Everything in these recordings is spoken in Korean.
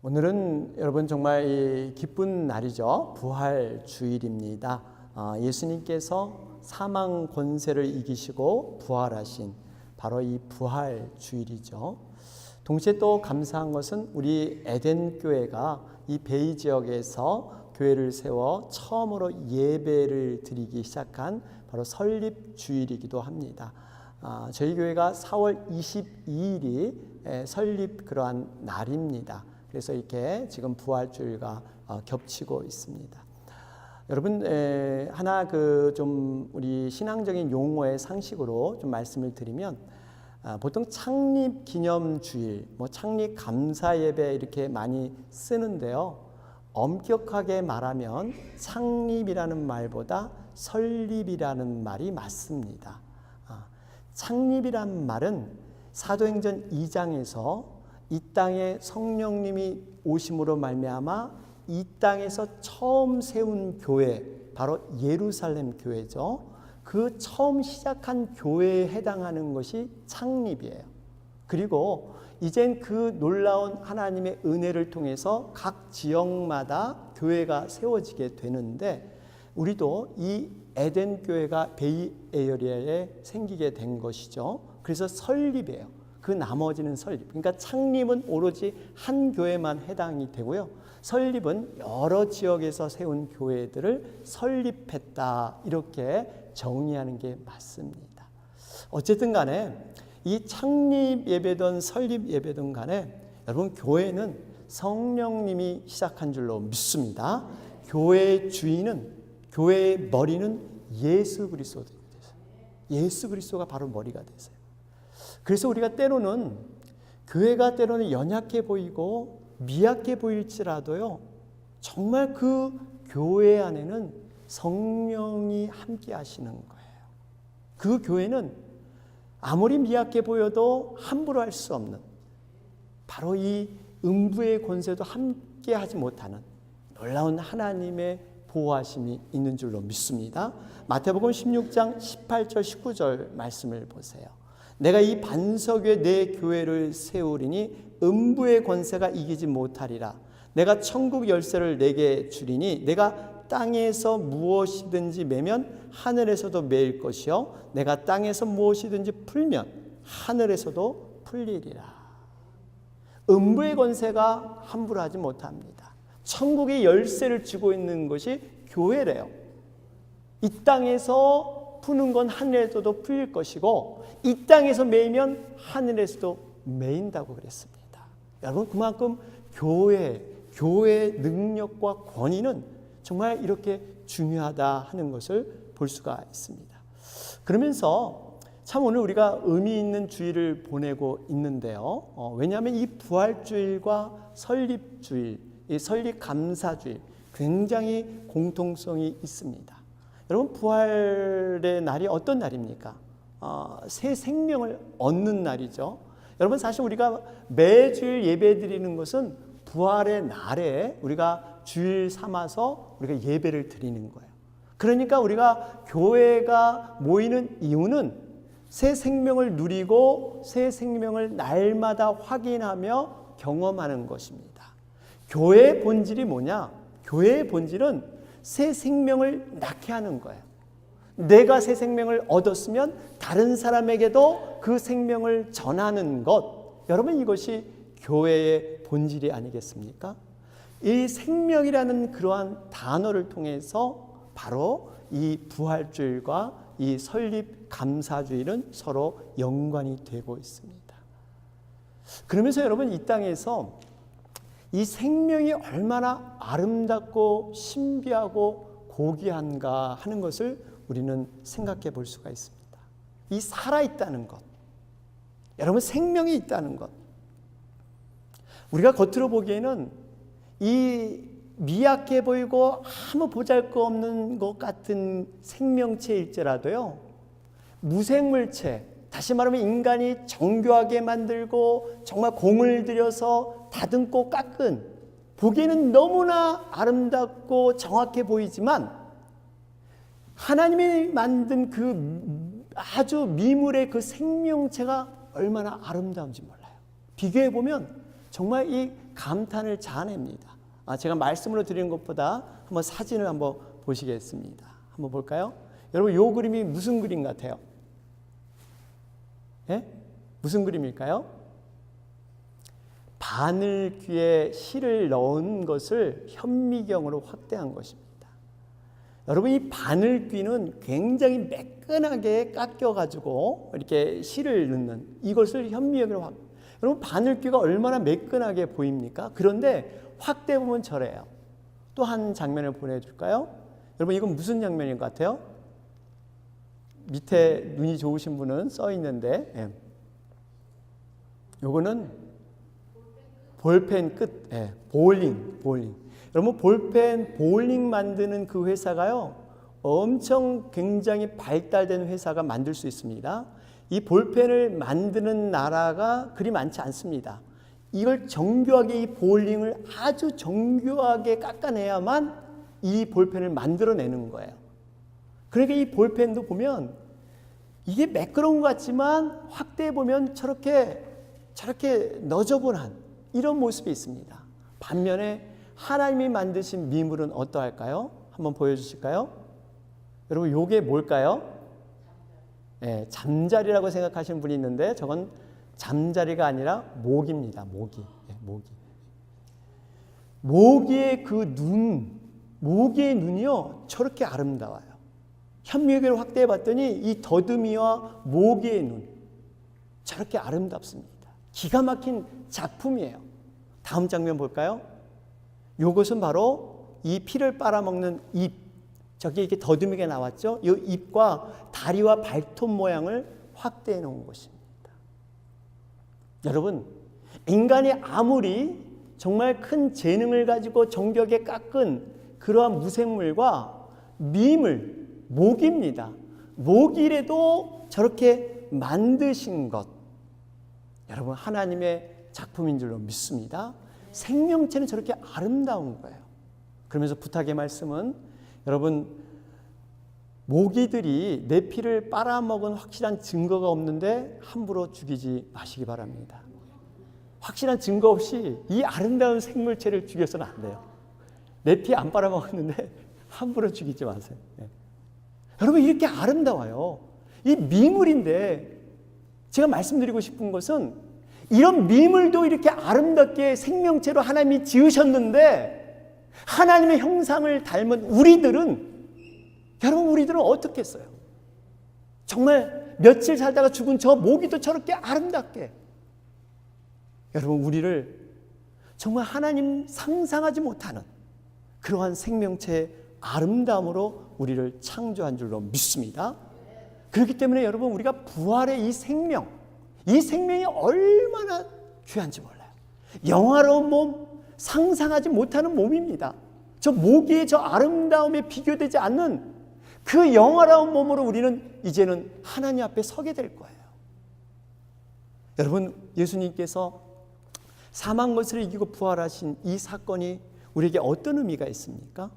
오늘은 여러분 정말 기쁜 날이죠. 부활 주일입니다. 예수님께서 사망 권세를 이기시고 부활하신 바로 이 부활 주일이죠. 동시에 또 감사한 것은 우리 에덴 교회가 이 베이 지역에서 교회를 세워 처음으로 예배를 드리기 시작한 바로 설립 주일이기도 합니다. 저희 교회가 4월 22일이 설립 그러한 날입니다. 그래서 이렇게 지금 부활주일과 겹치고 있습니다. 여러분, 하나 좀 우리 신앙적인 용어의 상식으로 좀 말씀을 드리면, 보통 창립 기념주일, 창립 감사 예배 이렇게 많이 쓰는데요. 엄격하게 말하면 창립이라는 말보다 설립이라는 말이 맞습니다. 창립이라는 말은 사도행전 2장에서 이 땅에 성령님이 오심으로 말미암아 이 땅에서 처음 세운 교회, 바로 예루살렘 교회죠. 그 처음 시작한 교회에 해당하는 것이 창립이에요. 그리고 이젠 그 놀라운 하나님의 은혜를 통해서 각 지역마다 교회가 세워지게 되는데, 우리도 이 에덴 교회가 베이 에어리아에 생기게 된 것이죠. 그래서 설립이에요. 그 나머지는 설립. 그러니까 창립은 오로지 한 교회만 해당이 되고요. 설립은 여러 지역에서 세운 교회들을 설립했다, 이렇게 정의하는 게 맞습니다. 어쨌든 간에 이 창립 예배든 설립 예배든 간에 여러분, 교회는 성령님이 시작한 줄로 믿습니다. 교회의 주인은, 교회의 머리는 예수 그리스도 되세요. 예수 그리스도가 바로 머리가 되세요. 그래서 우리가 때로는, 교회가 때로는 연약해 보이고 미약해 보일지라도요, 정말 그 교회 안에는 성령이 함께 하시는 거예요. 그 교회는 아무리 미약해 보여도 함부로 할 수 없는, 바로 이 음부의 권세도 함께 하지 못하는 놀라운 하나님의 보호하심이 있는 줄로 믿습니다. 마태복음 16장 18절 19절 말씀을 보세요. 내가 이 반석 위에 내 교회를 세우리니 음부의 권세가 이기지 못하리라. 내가 천국 열쇠를 내게 주리니 내가 땅에서 무엇이든지 매면 하늘에서도 매일 것이요 내가 땅에서 무엇이든지 풀면 하늘에서도 풀리리라. 음부의 권세가 함부로 하지 못합니다. 천국의 열쇠를 쥐고 있는 것이 교회래요. 이 땅에서 푸는 건 하늘에서도 풀릴 것이고, 이 땅에서 매이면 하늘에서도 매인다고 그랬습니다. 여러분, 그만큼 교회의 능력과 권위는 정말 이렇게 중요하다 하는 것을 볼 수가 있습니다. 그러면서 참 오늘 우리가 의미 있는 주일을 보내고 있는데요. 왜냐하면 이 부활주일과 설립주일, 이 설립감사주일, 굉장히 공통성이 있습니다. 여러분, 부활의 날이 어떤 날입니까? 새 생명을 얻는 날이죠. 여러분, 사실 우리가 매주일 예배 드리는 것은 부활의 날에 우리가 주일 삼아서 우리가 예배를 드리는 거예요. 그러니까 우리가 교회가 모이는 이유는 새 생명을 누리고 새 생명을 날마다 확인하며 경험하는 것입니다. 교회의 본질이 뭐냐? 교회의 본질은 새 생명을 낳게 하는 거예요. 내가 새 생명을 얻었으면 다른 사람에게도 그 생명을 전하는 것. 여러분, 이것이 교회의 본질이 아니겠습니까? 이 생명이라는 그러한 단어를 통해서 바로 이 부활주일과 이 설립 감사주일은 서로 연관이 되고 있습니다. 그러면서 여러분, 이 땅에서 이 생명이 얼마나 아름답고 신비하고 고귀한가 하는 것을 우리는 생각해 볼 수가 있습니다. 이 살아있다는 것, 여러분, 생명이 있다는 것, 우리가 겉으로 보기에는 이 미약해 보이고 아무 보잘것없는 것 같은 생명체일지라도요, 무생물체, 다시 말하면 인간이 정교하게 만들고 정말 공을 들여서 다듬고 깎은, 보기에는 너무나 아름답고 정확해 보이지만 하나님이 만든 그 아주 미물의 그 생명체가 얼마나 아름다운지 몰라요. 비교해 보면 정말 이 감탄을 자아냅니다. 제가 말씀으로 드리는 것보다 한번 사진을 한번 보시겠습니다. 한번 볼까요? 여러분, 이 그림이 무슨 그림 같아요? 예? 무슨 그림일까요? 바늘귀에 실을 넣은 것을 현미경으로 확대한 것입니다. 여러분, 이 바늘귀는 굉장히 매끈하게 깎여가지고 이렇게 실을 넣는 이것을 현미경으로 여러분, 바늘귀가 얼마나 매끈하게 보입니까? 그런데 확대 보면 저래요. 또 한 장면을 보내줄까요? 여러분, 이건 무슨 장면인 것 같아요? 밑에 눈이 좋으신 분은 써 있는데, 예. 요거는 볼펜 끝, 예. 볼링. 여러분, 볼펜 볼링 만드는 그 회사가요, 엄청 굉장히 발달된 회사가 만들 수 있습니다. 이 볼펜을 만드는 나라가 그리 많지 않습니다. 이걸 정교하게, 이 볼링을 아주 정교하게 깎아내야만 이 볼펜을 만들어내는 거예요. 그러니까 이 볼펜도 보면 이게 매끄러운 것 같지만 확대해 보면 저렇게 너저분한 이런 모습이 있습니다. 반면에 하나님이 만드신 미물은 어떠할까요? 한번 보여주실까요? 여러분, 요게 뭘까요? 네, 잠자리라고 생각하시는 분이 있는데 저건 잠자리가 아니라 모기입니다. 모기. 네, 모기의 그 눈, 모기의 눈이요, 저렇게 아름다워요. 현미경을 확대해 봤더니 이 더듬이와 모기의 눈, 저렇게 아름답습니다. 기가 막힌 작품이에요. 다음 장면 볼까요? 이것은 바로 이 피를 빨아먹는 입, 저기 이렇게 더듬이가 나왔죠? 이 입과 다리와 발톱 모양을 확대해 놓은 것입니다. 여러분, 인간이 아무리 정말 큰 재능을 가지고 정교하게 깎은 그러한 무생물과 미물, 모기입니다. 모기라도 저렇게 만드신 것, 여러분, 하나님의 작품인 줄로 믿습니다. 생명체는 저렇게 아름다운 거예요. 그러면서 부탁의 말씀은, 여러분, 모기들이 내 피를 빨아먹은 확실한 증거가 없는데 함부로 죽이지 마시기 바랍니다. 확실한 증거 없이 이 아름다운 생물체를 죽여서는 안 돼요. 내 피 안 빨아먹었는데 함부로 죽이지 마세요. 네. 여러분, 이렇게 아름다워요. 이 미물인데, 제가 말씀드리고 싶은 것은 이런 미물도 이렇게 아름답게 생명체로 하나님이 지으셨는데, 하나님의 형상을 닮은 우리들은 어떻게 했어요? 정말 며칠 살다가 죽은 저 모기도 저렇게 아름답게, 여러분, 우리를 정말 하나님 상상하지 못하는 그러한 생명체의 아름다움으로 우리를 창조한 줄로 믿습니다. 그렇기 때문에 여러분, 우리가 부활의 이 생명이 얼마나 귀한지 몰라요. 영화로운 몸, 상상하지 못하는 몸입니다. 저 모기의 저 아름다움에 비교되지 않는 그 영화로운 몸으로 우리는 이제는 하나님 앞에 서게 될 거예요. 여러분, 예수님께서 사망 것을 이기고 부활하신 이 사건이 우리에게 어떤 의미가 있습니까?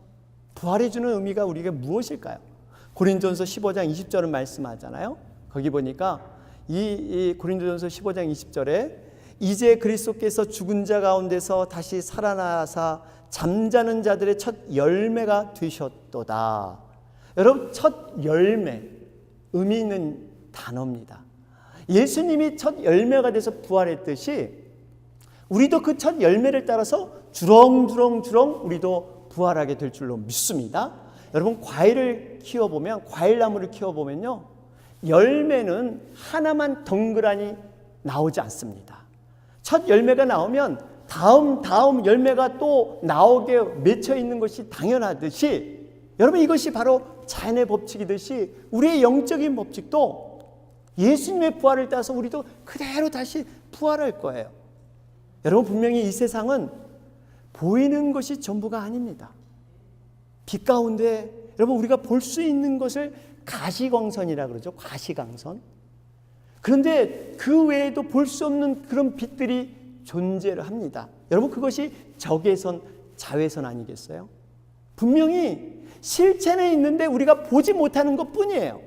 부활해 주는 의미가 우리에게 무엇일까요? 고린도전서 15장 20절은 말씀하잖아요. 거기 보니까 이 고린도전서 15장 20절에 이제 그리스도께서 죽은 자 가운데서 다시 살아나사 잠자는 자들의 첫 열매가 되셨도다. 여러분, 첫 열매, 의미 있는 단어입니다. 예수님이 첫 열매가 돼서 부활했듯이 우리도 그 첫 열매를 따라서 주렁주렁 우리도 부활하게 될 줄로 믿습니다. 여러분, 과일을 키워보면, 과일나무를 키워보면요, 열매는 하나만 덩그러니 나오지 않습니다. 첫 열매가 나오면 다음 열매가 또 나오게 맺혀 있는 것이 당연하듯이, 여러분, 이것이 바로 자연의 법칙이듯이 우리의 영적인 법칙도 예수님의 부활을 따라서 우리도 그대로 다시 부활할 거예요. 여러분, 분명히 이 세상은 보이는 것이 전부가 아닙니다. 빛 가운데 여러분, 우리가 볼 수 있는 것을 가시광선이라 그러죠. 가시광선. 그런데 그 외에도 볼 수 없는 그런 빛들이 존재를 합니다. 여러분, 그것이 적외선, 자외선 아니겠어요? 분명히 실체는 있는데 우리가 보지 못하는 것뿐이에요.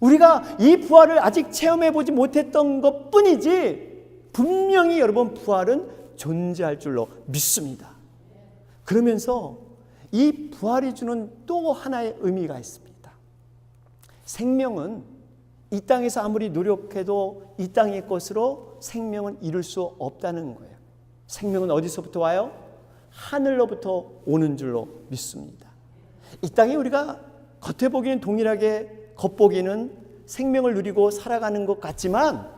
우리가 이 부활을 아직 체험해 보지 못했던 것뿐이지, 분명히 여러분, 부활은 존재할 줄로 믿습니다. 그러면서 이 부활이 주는 또 하나의 의미가 있습니다. 생명은 이 땅에서 아무리 노력해도 이 땅의 것으로 생명은 이룰 수 없다는 거예요. 생명은 어디서부터 와요? 하늘로부터 오는 줄로 믿습니다. 이 땅에 우리가 겉에 보기엔 동일하게 겉보기는 생명을 누리고 살아가는 것 같지만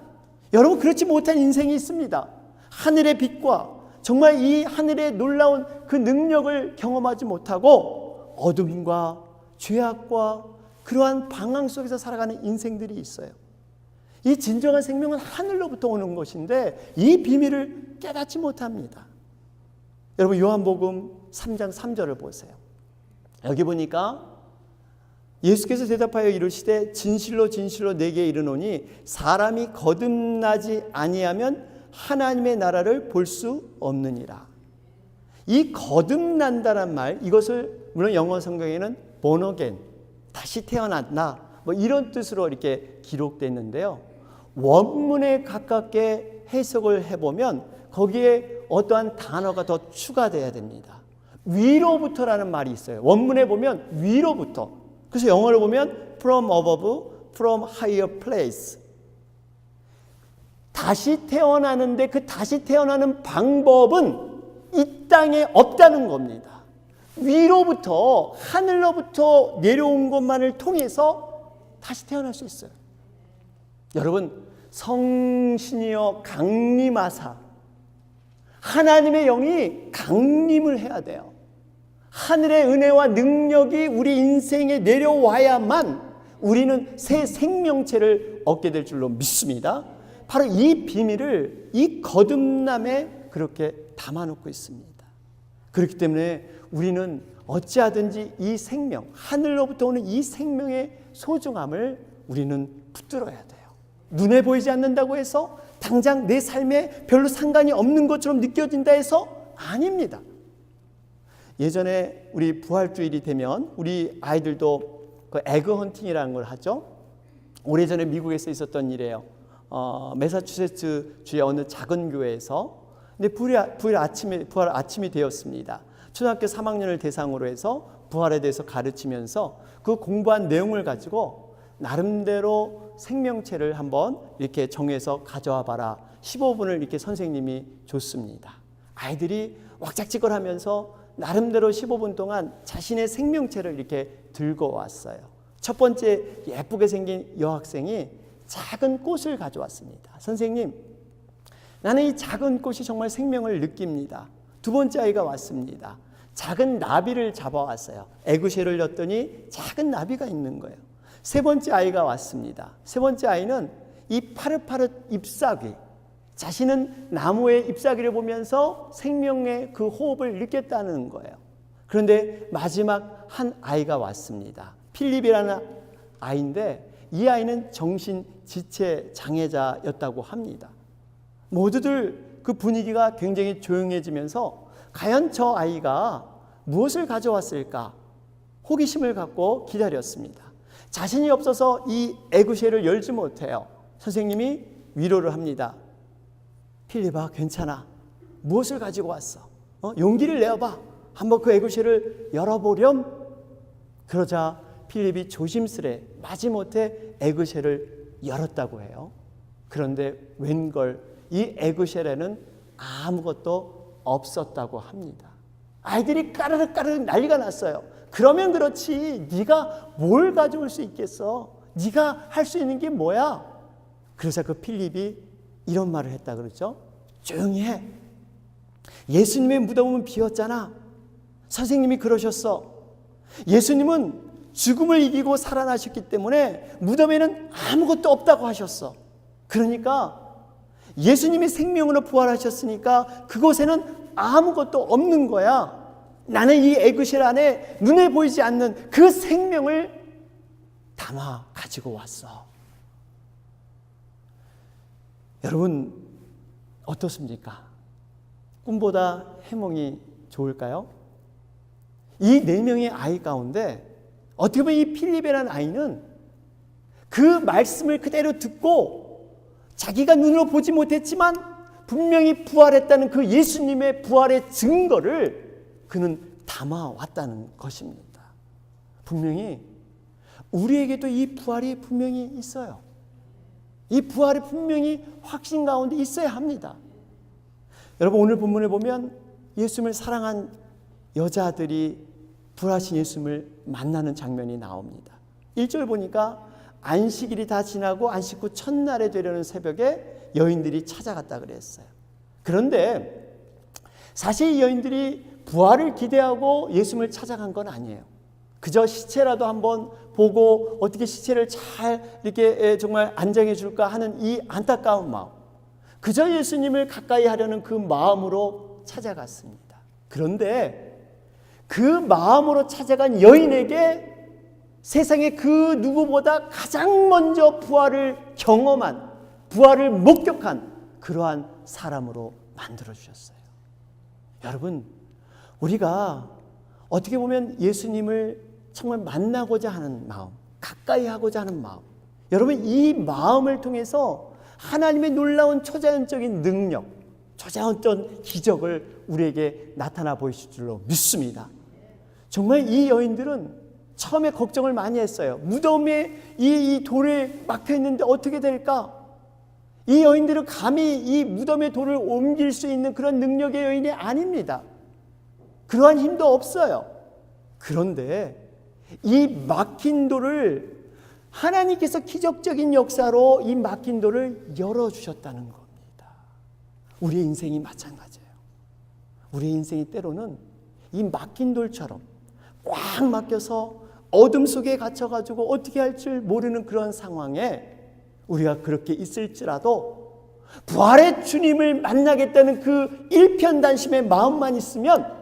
여러분, 그렇지 못한 인생이 있습니다. 하늘의 빛과 정말 이 하늘의 놀라운 그 능력을 경험하지 못하고 어둠과 죄악과 그러한 방황 속에서 살아가는 인생들이 있어요. 이 진정한 생명은 하늘로부터 오는 것인데 이 비밀을 깨닫지 못합니다. 여러분, 요한복음 3장 3절을 보세요. 여기 보니까 예수께서 대답하여 이르시되 진실로 진실로 내게 이르노니 사람이 거듭나지 아니하면 하나님의 나라를 볼 수 없느니라. 이 거듭난다란 말, 이것을 물론 영어 성경에는 born again, 다시 태어났나 뭐 이런 뜻으로 이렇게 기록됐는데요. 원문에 가깝게 해석을 해보면 거기에 어떠한 단어가 더 추가돼야 됩니다. 위로부터라는 말이 있어요. 원문에 보면 위로부터. 그래서 영어로 보면 from above, from higher place. 다시 태어나는데 그 다시 태어나는 방법은 이 땅에 없다는 겁니다. 위로부터, 하늘로부터 내려온 것만을 통해서 다시 태어날 수 있어요. 여러분, 성신이여 강림하사, 하나님의 영이 강림을 해야 돼요. 하늘의 은혜와 능력이 우리 인생에 내려와야만 우리는 새 생명체를 얻게 될 줄로 믿습니다. 바로 이 비밀을 이 거듭남에 그렇게 담아놓고 있습니다. 그렇기 때문에 우리는 어찌하든지 이 생명, 하늘로부터 오는 이 생명의 소중함을 우리는 붙들어야 돼요. 눈에 보이지 않는다고 해서 당장 내 삶에 별로 상관이 없는 것처럼 느껴진다 해서 아닙니다. 예전에 우리 부활주일이 되면 우리 아이들도 그 에그 헌팅이라는 걸 하죠. 오래전에 미국에서 있었던 일이에요. 매사추세츠 주의 어느 작은 교회에서 근데 부활 아침이 되었습니다. 초등학교 3학년을 대상으로 해서 부활에 대해서 가르치면서 그 공부한 내용을 가지고 나름대로 생명체를 한번 이렇게 정해서 가져와 봐라. 15분을 이렇게 선생님이 줬습니다. 아이들이 왁작지껄하면서 나름대로 15분 동안 자신의 생명체를 이렇게 들고 왔어요. 첫 번째 예쁘게 생긴 여학생이 작은 꽃을 가져왔습니다. 선생님, 나는 이 작은 꽃이 정말 생명을 느낍니다. 두 번째 아이가 왔습니다. 작은 나비를 잡아왔어요. 에그쉘을 였더니 작은 나비가 있는 거예요. 세 번째 아이가 왔습니다. 세 번째 아이는 이 파릇파릇 잎사귀, 자신은 나무의 잎사귀를 보면서 생명의 그 호흡을 느꼈다는 거예요. 그런데 마지막 한 아이가 왔습니다. 필립이라는 아이인데 이 아이는 정신지체 장애자였다고 합니다. 모두들 그 분위기가 굉장히 조용해지면서 과연 저 아이가 무엇을 가져왔을까 호기심을 갖고 기다렸습니다. 자신이 없어서 이 에그쉘을 열지 못해요. 선생님이 위로를 합니다. 필립아, 괜찮아. 무엇을 가지고 왔어? 용기를 내어봐. 한번 그 에그쉘을 열어보렴. 그러자 필립이 조심스레 마지못해 에그쉘을 열었다고 해요. 그런데 웬걸 이 에그쉘에는 아무것도 없었다고 합니다. 아이들이 까르륵 난리가 났어요. 그러면 그렇지 네가 뭘 가져올 수 있겠어? 네가 할 수 있는 게 뭐야? 그래서 그 필립이 이런 말을 했다 그러죠. 조용히 해. 예수님의 무덤은 비었잖아. 선생님이 그러셨어. 예수님은 죽음을 이기고 살아나셨기 때문에 무덤에는 아무것도 없다고 하셨어. 그러니까 예수님이 생명으로 부활하셨으니까 그곳에는 아무것도 없는 거야. 나는 이 에그쉘 안에 눈에 보이지 않는 그 생명을 담아 가지고 왔어. 여러분 어떻습니까? 꿈보다 해몽이 좋을까요? 이 4명의 아이 가운데 어떻게 보면 이 필립이라는 아이는 그 말씀을 그대로 듣고 자기가 눈으로 보지 못했지만 분명히 부활했다는 그 예수님의 부활의 증거를 그는 담아왔다는 것입니다. 분명히 우리에게도 이 부활이 분명히 있어요. 이 부활이 분명히 확신 가운데 있어야 합니다. 여러분, 오늘 본문을 보면 예수님을 사랑한 여자들이 부활하신 예수님을 만나는 장면이 나옵니다. 1절 보니까 안식일이 다 지나고 안식 후 첫날에 되려는 새벽에 여인들이 찾아갔다 그랬어요. 그런데 사실 이 여인들이 부활을 기대하고 예수님을 찾아간 건 아니에요. 그저 시체라도 한번 보고 어떻게 시체를 잘 이렇게 정말 안정해 줄까 하는 이 안타까운 마음, 그저 예수님을 가까이 하려는 그 마음으로 찾아갔습니다. 그런데 그 마음으로 찾아간 여인에게 세상에 그 누구보다 가장 먼저 부활을 경험한, 부활을 목격한 그러한 사람으로 만들어주셨어요. 여러분, 우리가 어떻게 보면 예수님을 정말 만나고자 하는 마음, 가까이 하고자 하는 마음, 여러분, 이 마음을 통해서 하나님의 놀라운 초자연적인 능력, 초자연적 기적을 우리에게 나타나 보이실 줄로 믿습니다. 정말 이 여인들은 처음에 걱정을 많이 했어요. 무덤에 이 돌에 막혀 있는데 어떻게 될까? 이 여인들은 감히 이 무덤의 돌을 옮길 수 있는 그런 능력의 여인이 아닙니다. 그러한 힘도 없어요. 그런데 이 막힌 돌을 하나님께서 기적적인 역사로 이 막힌 돌을 열어주셨다는 겁니다. 우리의 인생이 마찬가지예요. 우리의 인생이 때로는 이 막힌 돌처럼 꽉 막혀서 어둠 속에 갇혀가지고 어떻게 할 줄 모르는 그런 상황에 우리가 그렇게 있을지라도 부활의 주님을 만나겠다는 그 일편단심의 마음만 있으면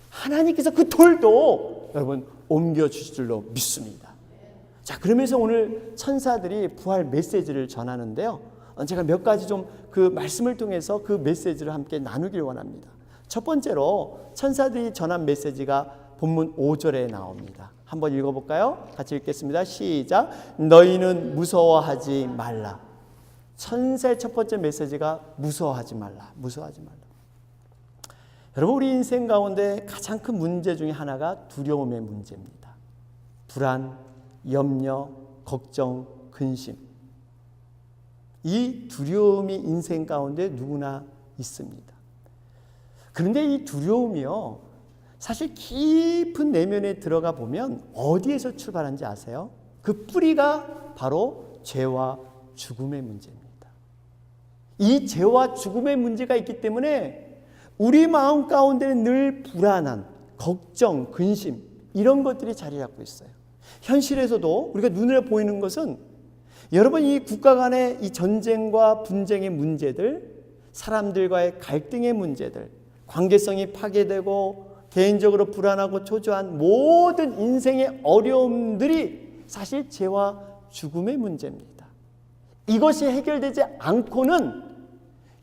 하나님께서 그 돌도 여러분 옮겨주실 줄로 믿습니다. 자, 그러면서 오늘 천사들이 부활 메시지를 전하는데요, 제가 몇 가지 좀 그 말씀을 통해서 그 메시지를 함께 나누길 원합니다. 첫 번째로 천사들이 전한 메시지가 본문 5절에 나옵니다. 한번 읽어볼까요? 같이 읽겠습니다. 시작. 너희는 무서워하지 말라. 천사의 첫 번째 메시지가 무서워하지 말라. 무서워하지 말라. 여러분, 우리 인생 가운데 가장 큰 문제 중에 하나가 두려움의 문제입니다. 불안, 염려, 걱정, 근심. 이 두려움이 인생 가운데 누구나 있습니다. 그런데 이 두려움이요, 사실 깊은 내면에 들어가 보면 어디에서 출발한지 아세요? 그 뿌리가 바로 죄와 죽음의 문제입니다. 이 죄와 죽음의 문제가 있기 때문에 우리 마음 가운데는 늘 불안한, 걱정, 근심 이런 것들이 자리 잡고 있어요. 현실에서도 우리가 눈에 보이는 것은 여러분, 이 국가 간의 이 전쟁과 분쟁의 문제들, 사람들과의 갈등의 문제들, 관계성이 파괴되고 개인적으로 불안하고 초조한 모든 인생의 어려움들이 사실 죄와 죽음의 문제입니다. 이것이 해결되지 않고는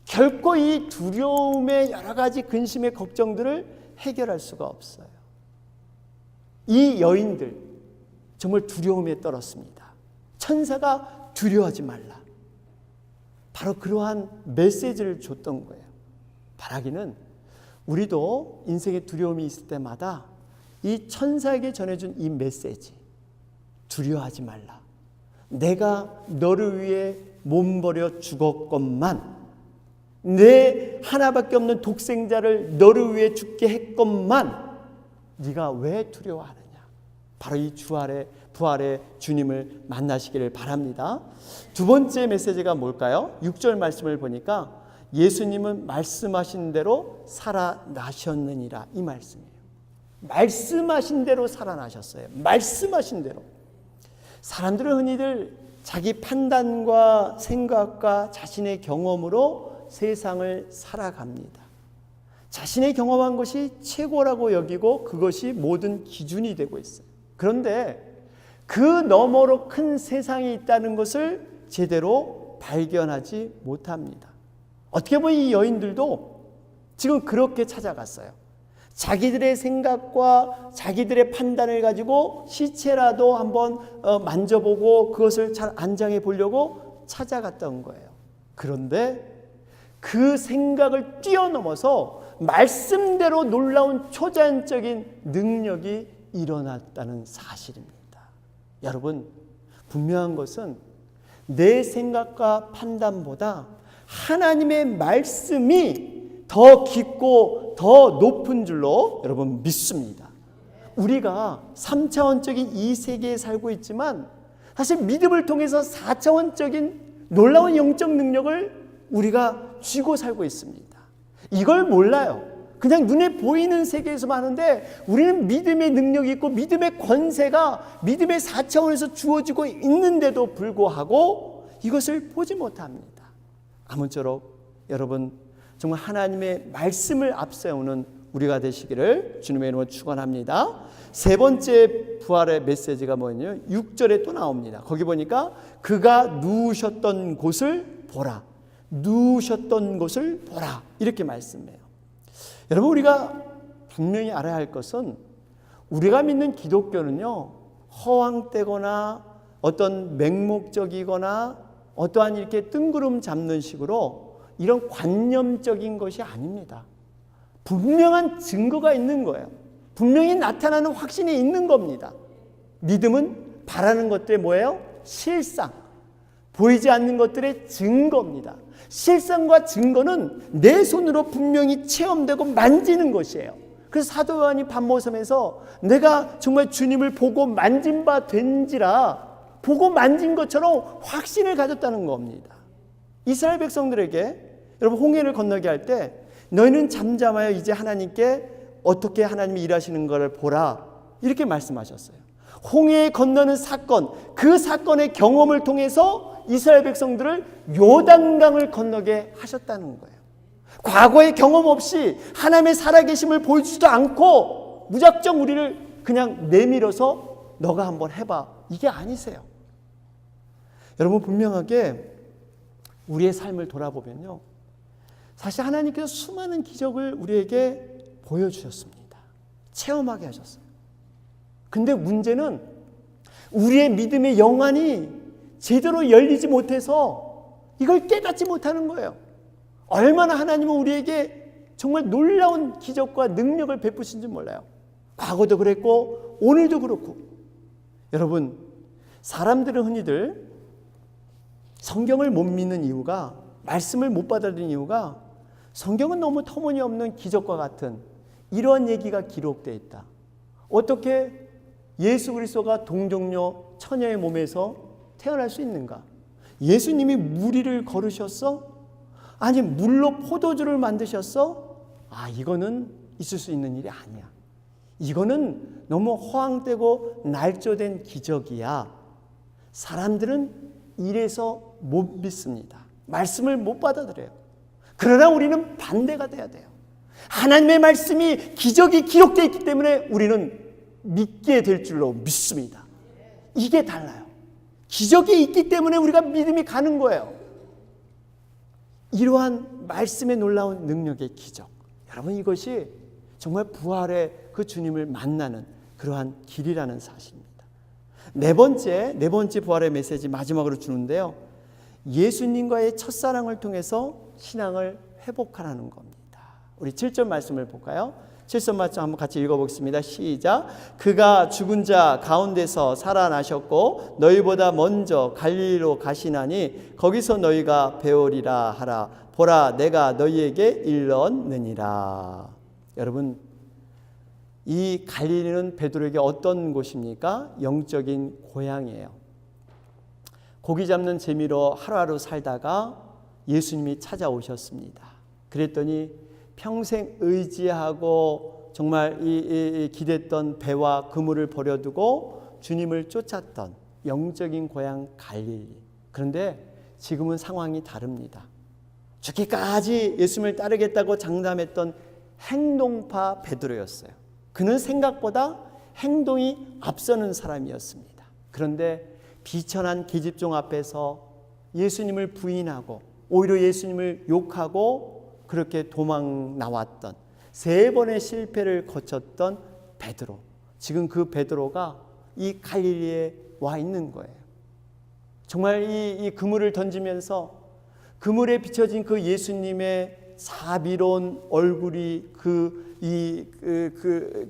결코 이 두려움의 여러 가지 근심의 걱정들을 해결할 수가 없어요. 이 여인들 정말 두려움에 떨었습니다. 천사가 두려워하지 말라. 바로 그러한 메시지를 줬던 거예요. 바라기는 우리도 인생에 두려움이 있을 때마다 이 천사에게 전해준 이 메시지, 두려워하지 말라. 내가 너를 위해 몸버려 죽었건만, 내 하나밖에 없는 독생자를 너를 위해 죽게 했건만 네가 왜 두려워하느냐. 바로 이 부활의 주님을 만나시기를 바랍니다. 두 번째 메시지가 뭘까요? 6절 말씀을 보니까 예수님은 말씀하신 대로 살아나셨느니라, 이 말씀이에요. 말씀하신 대로 살아나셨어요. 말씀하신 대로. 사람들은 흔히들 자기 판단과 생각과 자신의 경험으로 세상을 살아갑니다. 자신의 경험한 것이 최고라고 여기고 그것이 모든 기준이 되고 있어요. 그런데 그 너머로 큰 세상이 있다는 것을 제대로 발견하지 못합니다. 어떻게 보면 이 여인들도 지금 그렇게 찾아갔어요. 자기들의 생각과 자기들의 판단을 가지고 시체라도 한번 만져보고 그것을 잘 안장해 보려고 찾아갔던 거예요. 그런데 그 생각을 뛰어넘어서 말씀대로 놀라운 초자연적인 능력이 일어났다는 사실입니다. 여러분, 분명한 것은 내 생각과 판단보다 하나님의 말씀이 더 깊고 더 높은 줄로 여러분 믿습니다. 우리가 3차원적인 이 세계에 살고 있지만 사실 믿음을 통해서 4차원적인 놀라운 영적 능력을 우리가 쥐고 살고 있습니다. 이걸 몰라요. 그냥 눈에 보이는 세계에서만 하는데 우리는 믿음의 능력이 있고 믿음의 권세가 믿음의 4차원에서 주어지고 있는데도 불구하고 이것을 보지 못합니다. 아무쪼록 여러분 정말 하나님의 말씀을 앞세우는 우리가 되시기를 주님의 이름으로 축원합니다. 세 번째 부활의 메시지가 뭐냐면 6절에 또 나옵니다. 거기 보니까 그가 누우셨던 곳을 보라. 누우셨던 곳을 보라. 이렇게 말씀해요. 여러분, 우리가 분명히 알아야 할 것은 우리가 믿는 기독교는요, 허황되거나 어떤 맹목적이거나 어떠한 이렇게 뜬구름 잡는 식으로 이런 관념적인 것이 아닙니다. 분명한 증거가 있는 거예요. 분명히 나타나는 확신이 있는 겁니다. 믿음은 바라는 것들의 뭐예요? 실상. 보이지 않는 것들의 증거입니다. 실상과 증거는 내 손으로 분명히 체험되고 만지는 것이에요. 그래서 사도 요한이 반모섬에서 내가 정말 주님을 보고 만진 바 된지라 보고 만진 것처럼 확신을 가졌다는 겁니다. 이스라엘 백성들에게 여러분 홍해를 건너게 할 때 너희는 잠잠하여 이제 하나님께 어떻게 하나님이 일하시는 것을 보라 이렇게 말씀하셨어요. 홍해에 건너는 사건, 그 사건의 경험을 통해서 이스라엘 백성들을 요단강을 건너게 하셨다는 거예요. 과거의 경험 없이 하나님의 살아계심을 보여주지도 않고 무작정 우리를 그냥 내밀어서 너가 한번 해봐, 이게 아니세요. 여러분, 분명하게 우리의 삶을 돌아보면요, 사실 하나님께서 수많은 기적을 우리에게 보여주셨습니다. 체험하게 하셨어요. 근데 문제는 우리의 믿음의 영안이 제대로 열리지 못해서 이걸 깨닫지 못하는 거예요. 얼마나 하나님은 우리에게 정말 놀라운 기적과 능력을 베푸신지 몰라요. 과거도 그랬고 오늘도 그렇고. 여러분, 사람들은 흔히들 성경을 못 믿는 이유가, 말씀을 못 받아들이는 이유가 성경은 너무 터무니없는 기적과 같은 이러한 얘기가 기록되어 있다. 어떻게 예수 그리스도가 동정녀 처녀의 몸에서 태어날 수 있는가? 예수님이 물 위를 걸으셨어? 아니 물로 포도주를 만드셨어? 아, 이거는 있을 수 있는 일이 아니야. 이거는 너무 허황되고 날조된 기적이야. 사람들은 이래서 못 믿습니다. 말씀을 못 받아들여요. 그러나 우리는 반대가 돼야 돼요. 하나님의 말씀이 기적이 기록되어 있기 때문에 우리는 믿게 될 줄로 믿습니다. 이게 달라요. 기적이 있기 때문에 우리가 믿음이 가는 거예요. 이러한 말씀의 놀라운 능력의 기적, 여러분, 이것이 정말 부활의 그 주님을 만나는 그러한 길이라는 사실입니다. 네 번째 부활의 메시지 마지막으로 주는데요, 예수님과의 첫사랑을 통해서 신앙을 회복하라는 겁니다. 우리 7절 말씀을 볼까요? 7절 말씀 한번 같이 읽어보겠습니다. 시작. 그가 죽은 자 가운데서 살아나셨고 너희보다 먼저 갈릴리로 가시나니 거기서 너희가 배우리라 하라. 보라, 내가 너희에게 일렀느니라. 여러분, 이 갈릴리는 베드로에게 어떤 곳입니까? 영적인 고향이에요. 고기 잡는 재미로 하루하루 살다가 예수님이 찾아오셨습니다. 그랬더니 평생 의지하고 정말 기댔던 배와 그물을 버려두고 주님을 쫓았던 영적인 고향 갈릴리. 그런데 지금은 상황이 다릅니다. 죽기까지 예수님을 따르겠다고 장담했던 행동파 베드로였어요. 그는 생각보다 행동이 앞서는 사람이었습니다. 그런데 비천한 계집종 앞에서 예수님을 부인하고 오히려 예수님을 욕하고 그렇게 도망 나왔던 3번의 실패를 거쳤던 베드로, 지금 그 베드로가 이 갈릴리에 와 있는 거예요. 정말 이 그물을 던지면서 그물에 비춰진 그 예수님의 자비로운 얼굴이 그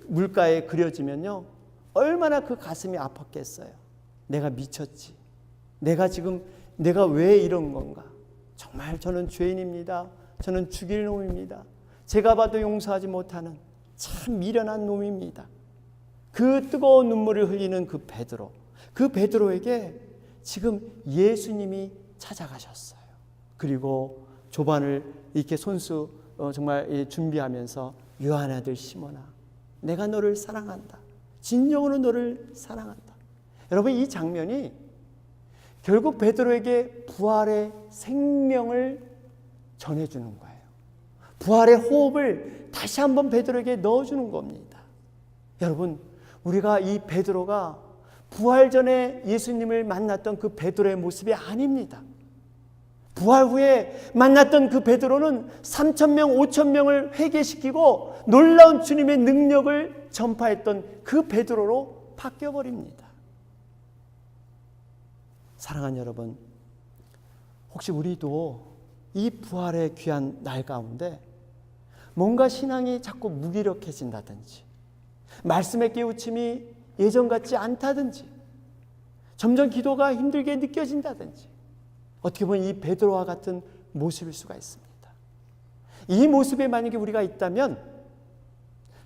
물가에 그려지면요, 얼마나 그 가슴이 아팠겠어요. 내가 미쳤지. 내가 왜 이런 건가? 정말 저는 죄인입니다. 저는 죽일 놈입니다. 제가 봐도 용서하지 못하는 참 미련한 놈입니다. 그 뜨거운 눈물을 흘리는 그 베드로, 그 베드로에게 지금 예수님이 찾아가셨어요. 그리고 조반을 이렇게 손수 정말 준비하면서 요한 아들 시몬아, 내가 너를 사랑한다. 진정으로 너를 사랑한다. 여러분, 이 장면이 결국 베드로에게 부활의 생명을 전해주는 거예요. 부활의 호흡을 다시 한번 베드로에게 넣어주는 겁니다. 여러분, 우리가 이 베드로가 부활 전에 예수님을 만났던 그 베드로의 모습이 아닙니다. 부활 후에 만났던 그 베드로는 3,000명, 5,000명을 회개시키고 놀라운 주님의 능력을 전파했던 그 베드로로 바뀌어버립니다. 사랑하는 여러분, 혹시 우리도 이 부활의 귀한 날 가운데 뭔가 신앙이 자꾸 무기력해진다든지, 말씀의 깨우침이 예전 같지 않다든지, 점점 기도가 힘들게 느껴진다든지, 어떻게 보면 이 베드로와 같은 모습일 수가 있습니다. 이 모습에 만약에 우리가 있다면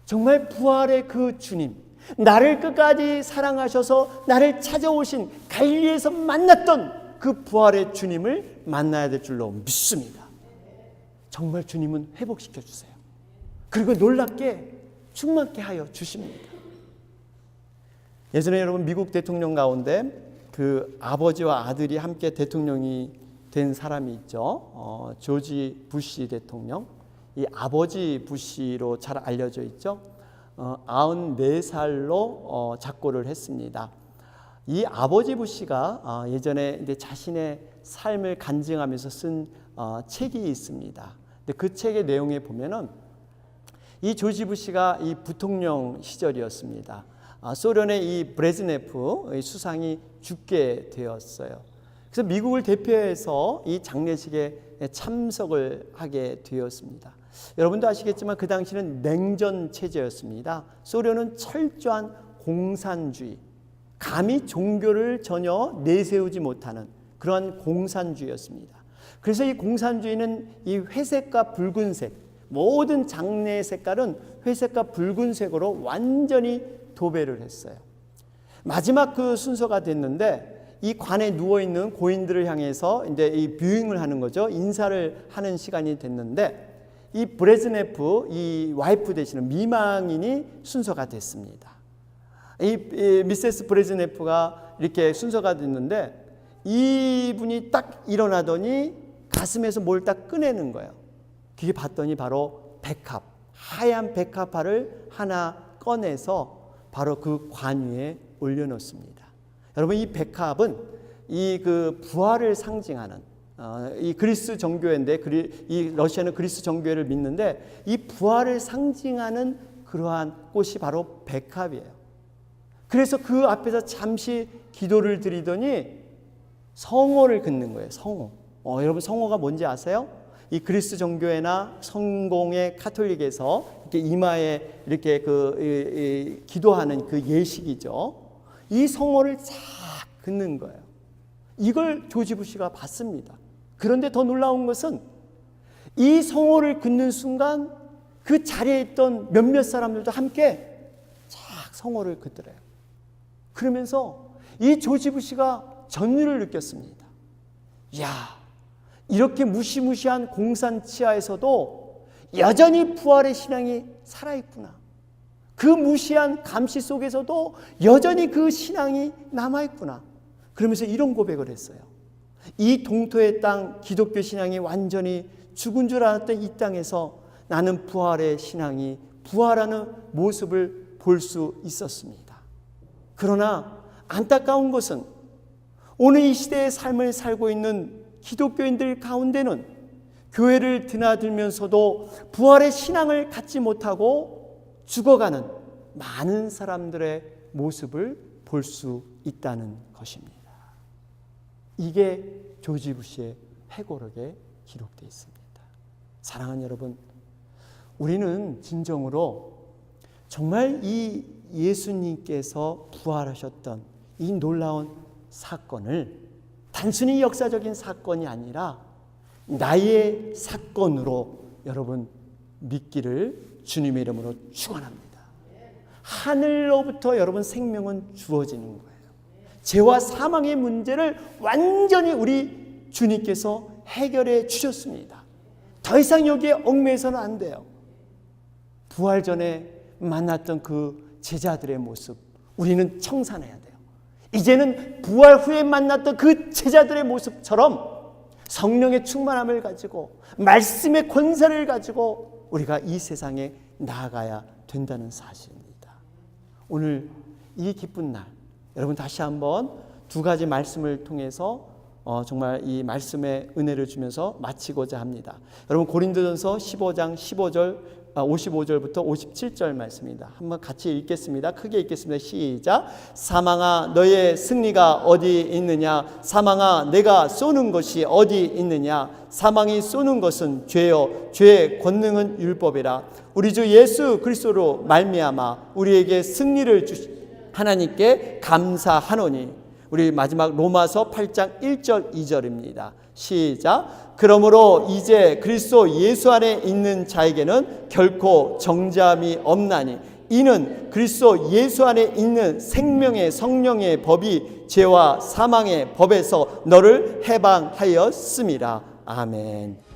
정말 부활의 그 주님, 나를 끝까지 사랑하셔서 나를 찾아오신 갈릴리에서 만났던 그 부활의 주님을 만나야 될 줄로 믿습니다. 정말 주님은 회복시켜 주세요. 그리고 놀랍게 충만케 하여 주십니다. 예전에 여러분, 미국 대통령 가운데 그 아버지와 아들이 함께 대통령이 된 사람이 있죠. 조지 부시 대통령. 이 아버지 부시로 잘 알려져 있죠. 94살로 작고를 했습니다. 이 아버지 부시가 예전에 이제 자신의 삶을 간증하면서 쓴 책이 있습니다. 근데 그 책의 내용에 보면은 이 조지 부시가 이 부통령 시절이었습니다. 소련의 이 브레즈네프 수상이 죽게 되었어요. 그래서 미국을 대표해서 이 장례식에 참석을 하게 되었습니다. 여러분도 아시겠지만 그 당시는 냉전 체제였습니다. 소련은 철저한 공산주의, 감히 종교를 전혀 내세우지 못하는 그러한 공산주의였습니다. 그래서 이 공산주의는 이 회색과 붉은색, 모든 장례 색깔은 회색과 붉은색으로 완전히 도배를 했어요. 마지막 그 순서가 됐는데 이 관에 누워있는 고인들을 향해서 이제 이 뷰잉을 하는 거죠. 인사를 하는 시간이 됐는데 이 브레즈네프, 이 와이프 되시는 미망인이 순서가 됐습니다. 이 미세스 브레즈네프가 이렇게 순서가 됐는데 이분이 딱 일어나더니 가슴에서 뭘 딱 꺼내는 거예요. 그게 봤더니 바로 백합, 하얀 백합화를 하나 꺼내서 바로 그 관 위에 올려놓습니다. 여러분, 이 백합은 이 그 부활을 상징하는 이 그리스 정교회인데 이 러시아는 그리스 정교회를 믿는데 이 부활을 상징하는 그러한 꽃이 바로 백합이에요. 그래서 그 앞에서 잠시 기도를 드리더니 성호를 긋는 거예요. 성호. 여러분, 성호가 뭔지 아세요? 이 그리스 정교회나 성공의 카톨릭에서 이렇게 이마에 이렇게 기도하는 그 예식이죠. 이 성호를 쫙 긋는 거예요. 이걸 조지 부시가 봤습니다. 그런데 더 놀라운 것은 이 성호를 긋는 순간 그 자리에 있던 몇몇 사람들도 함께 쫙 성호를 긋더래요. 그러면서 이 조지 부시가 전율을 느꼈습니다. 이야, 이렇게 무시무시한 공산 치하에서도 여전히 부활의 신앙이 살아있구나. 그 무시한 감시 속에서도 여전히 그 신앙이 남아있구나. 그러면서 이런 고백을 했어요. 이 동토의 땅, 기독교 신앙이 완전히 죽은 줄 알았던 이 땅에서 나는 부활의 신앙이 부활하는 모습을 볼 수 있었습니다. 그러나 안타까운 것은 오늘 이 시대의 삶을 살고 있는 기독교인들 가운데는 교회를 드나들면서도 부활의 신앙을 갖지 못하고 죽어가는 많은 사람들의 모습을 볼 수 있다는 것입니다. 이게 조지 부시의 회고록의 기록되어 있습니다. 사랑하는 여러분, 우리는 진정으로 정말 이 예수님께서 부활하셨던 이 놀라운 사건을 단순히 역사적인 사건이 아니라 나의 사건으로 여러분 믿기를 주님의 이름으로 축원합니다. 하늘로부터 여러분 생명은 주어지는 거예요. 죄와 사망의 문제를 완전히 우리 주님께서 해결해 주셨습니다. 더 이상 여기에 얽매여서는 안 돼요. 부활 전에 만났던 그 제자들의 모습, 우리는 청산해야 돼요. 이제는 부활 후에 만났던 그 제자들의 모습처럼 성령의 충만함을 가지고 말씀의 권세를 가지고 우리가 이 세상에 나아가야 된다는 사실입니다. 오늘 이 기쁜 날, 여러분 다시 한번 두 가지 말씀을 통해서 정말 이 말씀의 은혜를 주면서 마치고자 합니다. 여러분 고린도전서 15장 55절부터 57절 말씀입니다. 한번 같이 읽겠습니다. 크게 읽겠습니다. 시작. 사망아 너의 승리가 어디 있느냐? 사망아 내가 쏘는 것이 어디 있느냐? 사망이 쏘는 것은 죄요 죄의 권능은 율법이라. 우리 주 예수 그리스도로 말미암아 우리에게 승리를 주신 하나님께 감사하노니. 우리 마지막 로마서 8장 1절 2절입니다. 시작. 그러므로 이제 그리스도 예수 안에 있는 자에게는 결코 정죄함이 없나니 이는 그리스도 예수 안에 있는 생명의 성령의 법이 죄와 사망의 법에서 너를 해방하였음이라. 아멘.